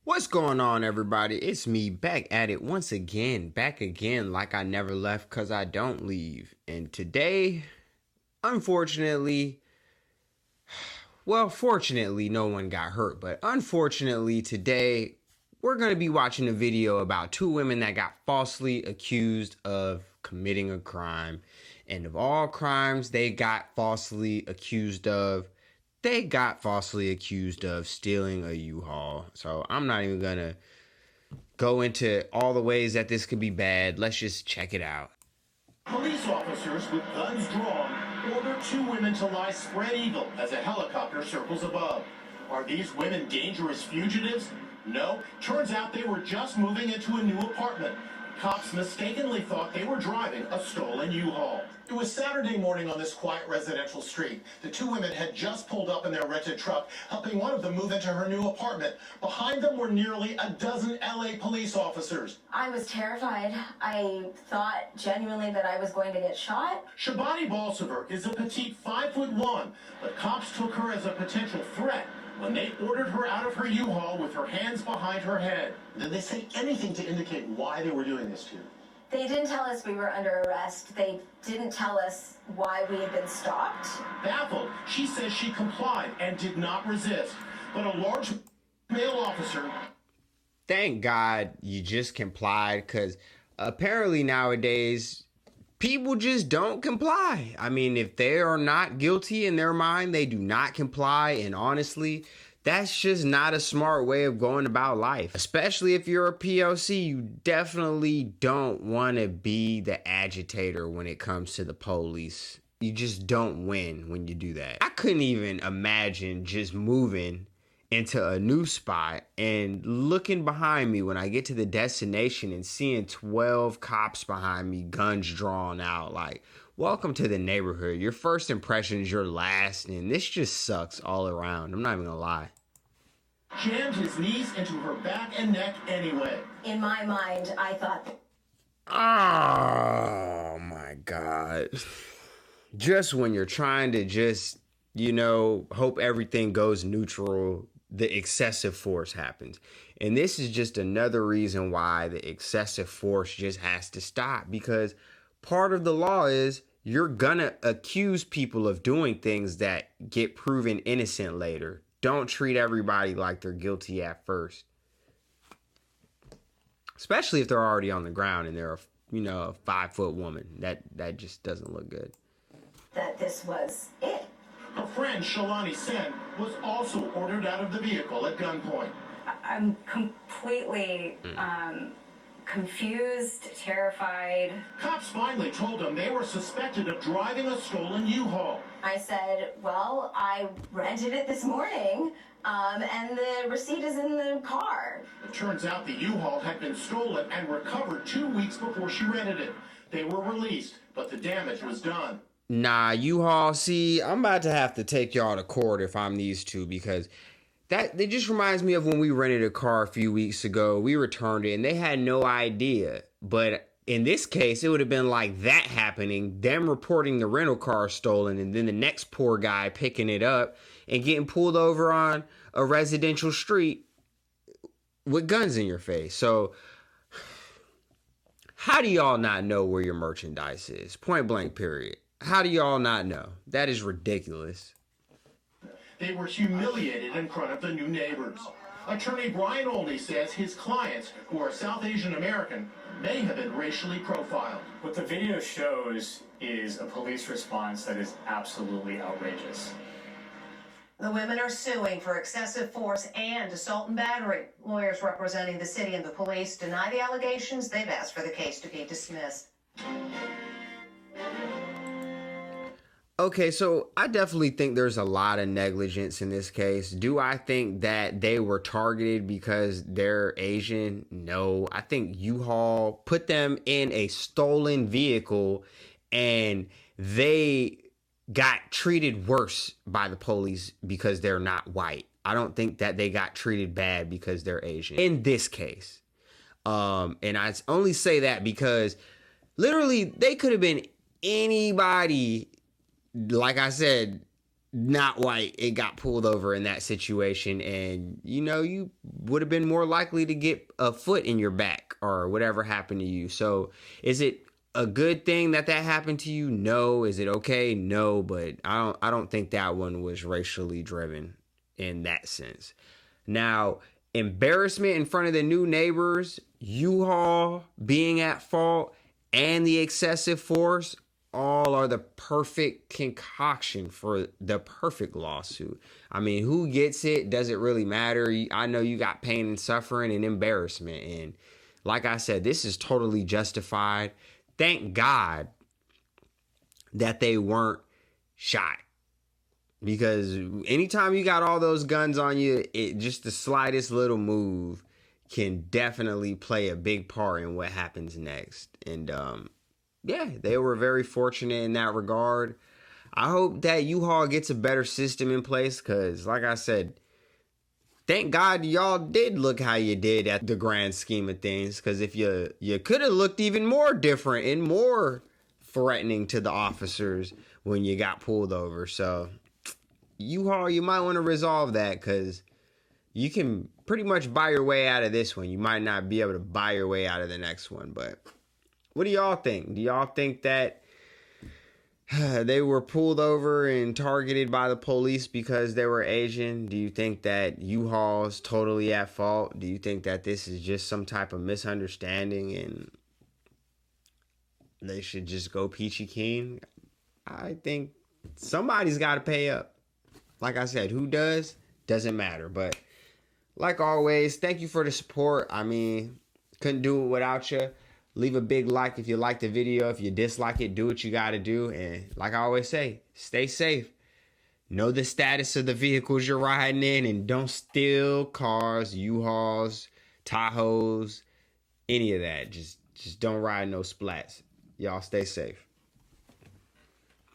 What's going on, everybody? It's me back at it once again, back again like I never left because I don't leave. And today, unfortunately, fortunately, no one got hurt, but unfortunately, today we're going to be watching a video about two women that got falsely accused of committing a crime. And of all crimes they got falsely accused of, they got falsely accused of stealing a U-Haul. So I'm not even going to go into all the ways that this could be bad. Let's just check it out. Police officers with guns drawn order two women to lie spread eagle as a helicopter circles above. Are these women dangerous fugitives? No. Turns out they were just moving into a new apartment. Cops mistakenly thought they were driving a stolen U-Haul. It was Saturday morning on this quiet residential street. The two women had just pulled up in their rented truck, helping one of them move into her new apartment. Behind them were nearly a dozen LA police officers. I was terrified. I thought genuinely that I was going to get shot. Shabani Balsaver is a petite 5'1", but cops took her as a potential threat when they ordered her out of her U-Haul with her hands behind her head. Did they say anything to indicate why they were doing this to you? They didn't tell us we were under arrest. They didn't tell us why we had been stopped. Baffled, she says she complied and did not resist. But a large male officer... Thank God you just complied, because apparently nowadays people just don't comply. I mean, if they are not guilty in their mind, they do not comply. And honestly, that's just not a smart way of going about life. Especially if you're a POC, you definitely don't want to be the agitator when it comes to the police. You just don't win when you do that. I couldn't even imagine just moving into a new spot and looking behind me when I get to the destination and seeing 12 cops behind me, guns drawn out. Like, welcome to the neighborhood. Your first impression is your last, and this just sucks all around. I'm not even gonna lie. Jammed his knees into her back and neck anyway. In my mind, I thought... Oh my God. Just when you're trying to just, hope everything goes neutral, the excessive force happens. And this is just another reason why the excessive force just has to stop, because part of the law is you're gonna accuse people of doing things that get proven innocent later. Don't treat everybody like they're guilty at first, especially if they're already on the ground and they're a 5-foot woman. That just doesn't look good. that this was it. Her friend Shalani Sen was also ordered out of the vehicle at gunpoint. I'm completely confused, terrified. Cops finally told them they were suspected of driving a stolen U-Haul. I said, well, I rented it this morning, and the receipt is in the car. It turns out the U-Haul had been stolen and recovered 2 weeks before she rented it. They were released, but the damage was done. Nah, U-Haul, see, I'm about to have to take y'all to court if I'm these two, because that just reminds me of when we rented a car a few weeks ago. We returned it and they had no idea. But in this case, it would have been like that happening, them reporting the rental car stolen, and then the next poor guy picking it up and getting pulled over on a residential street with guns in your face. So how do y'all not know where your merchandise is? Point blank, period. How do y'all not know? That is ridiculous. They were humiliated in front of the new neighbors. Attorney Brian Olney says his clients, who are South Asian American, may have been racially profiled. What the video shows is a police response that is absolutely outrageous. The women are suing for excessive force and assault and battery. Lawyers representing the city and the police deny the allegations. They've asked for the case to be dismissed. Okay, so I definitely think there's a lot of negligence in this case. Do I think that they were targeted because they're Asian? No. I think U-Haul put them in a stolen vehicle and they got treated worse by the police because they're not white. I don't think that they got treated bad because they're Asian in this case. And I only say that because literally they could have been anybody. Like I said, not white, it got pulled over in that situation, and you would have been more likely to get a foot in your back or whatever happened to you. So is it a good thing that happened to you? No. Is it okay? No. But I don't think that one was racially driven in that sense. Now, embarrassment in front of the new neighbors, U-Haul being at fault, and the excessive force, all are the perfect concoction for the perfect lawsuit. I mean, who gets it? Does it really matter? I know you got pain and suffering and embarrassment. And like I said, this is totally justified. Thank God that they weren't shot. Because anytime you got all those guns on you, just the slightest little move can definitely play a big part in what happens next. And yeah, they were very fortunate in that regard. I hope that U-Haul gets a better system in place because, like I said, thank God y'all did look how you did at the grand scheme of things, because if you could have looked even more different and more threatening to the officers when you got pulled over. So U-Haul, you might want to resolve that because you can pretty much buy your way out of this one. You might not be able to buy your way out of the next one, but what do y'all think? Do y'all think that they were pulled over and targeted by the police because they were Asian? Do you think that U-Haul is totally at fault? Do you think that this is just some type of misunderstanding and they should just go peachy keen? I think somebody's got to pay up. Like I said, who does? Doesn't matter. But like always, thank you for the support. I mean, couldn't do it without you. Leave a big like if you like the video. If you dislike it, do what you got to do. And like I always say, stay safe. Know the status of the vehicles you're riding in and don't steal cars, U-Hauls, Tahoes, any of that. Just don't ride no splats. Y'all stay safe.